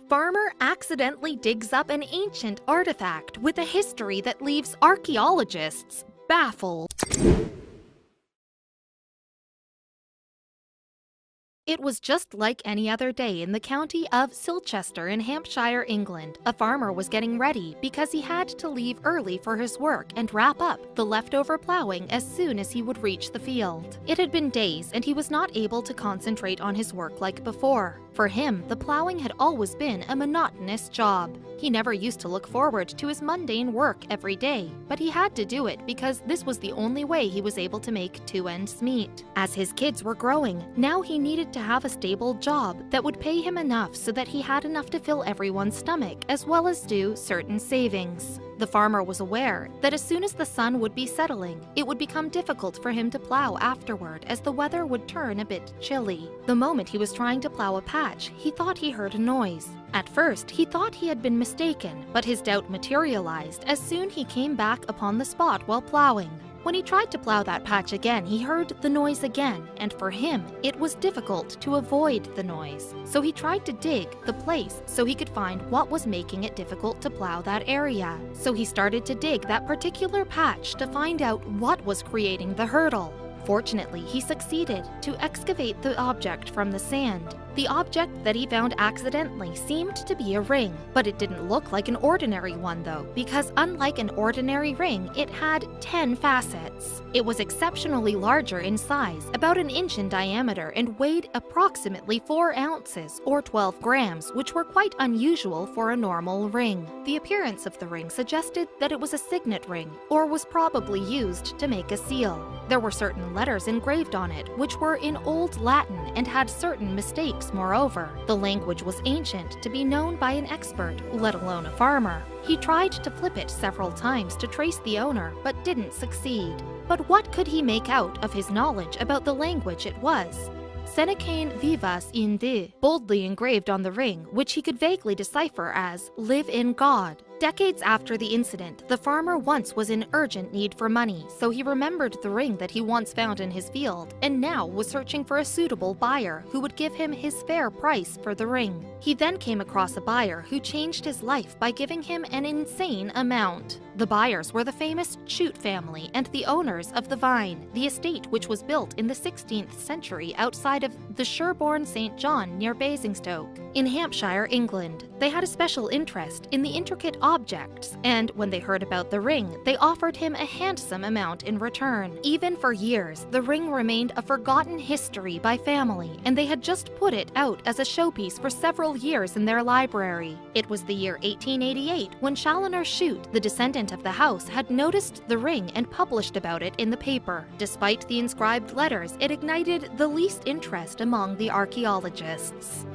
Farmer accidentally digs up an ancient artifact with a history that leaves archaeologists baffled. It was just like any other day in the county of Silchester in Hampshire, England. A farmer was getting ready because he had to leave early for his work and wrap up the leftover plowing as soon as he would reach the field. It had been days and he was not able to concentrate on his work like before. For him, the plowing had always been a monotonous job. He never used to look forward to his mundane work every day, but he had to do it because this was the only way he was able to make two ends meet. As his kids were growing, now he needed to have a stable job that would pay him enough so that he had enough to fill everyone's stomach as well as do certain savings. The farmer was aware that as soon as the sun would be settling, it would become difficult for him to plow afterward as the weather would turn a bit chilly. The moment he was trying to plow a patch, he thought he heard a noise. At first, he thought he had been mistaken, but his doubt materialized as soon he came back upon the spot while plowing. When he tried to plow that patch again, he heard the noise again, and for him, it was difficult to avoid the noise. So he tried to dig the place so he could find what was making it difficult to plow that area. So he started to dig that particular patch to find out what was creating the hurdle. Fortunately, he succeeded to excavate the object from the sand. The object that he found accidentally seemed to be a ring, but it didn't look like an ordinary one though, because unlike an ordinary ring, it had 10 facets. It was exceptionally larger in size, about an inch in diameter, and weighed approximately 4 ounces or 12 grams, which were quite unusual for a normal ring. The appearance of the ring suggested that it was a signet ring, or was probably used to make a seal. There were certain letters engraved on it, which were in Old Latin and had certain mistakes moreover. The language was ancient to be known by an expert, let alone a farmer. He tried to flip it several times to trace the owner, but didn't succeed. But what could he make out of his knowledge about the language it was? Senecane vivas in de, boldly engraved on the ring, which he could vaguely decipher as live in God. Decades after the incident, the farmer once was in urgent need for money, so he remembered the ring that he once found in his field, and now was searching for a suitable buyer who would give him his fair price for the ring. He then came across a buyer who changed his life by giving him an insane amount. The buyers were the famous Chute family and the owners of the Vine, the estate which was built in the 16th century outside of the Sherborne St. John near Basingstoke, in Hampshire, England. They had a special interest in the intricate objects, and when they heard about the ring, they offered him a handsome amount in return. Even for years, the ring remained a forgotten history by family, and they had just put it out as a showpiece for several years in their library. It was the year 1888 when Challoner Chute, the descendant of the house, had noticed the ring and published about it in the paper. Despite the inscribed letters, it ignited the least interest among the archaeologists.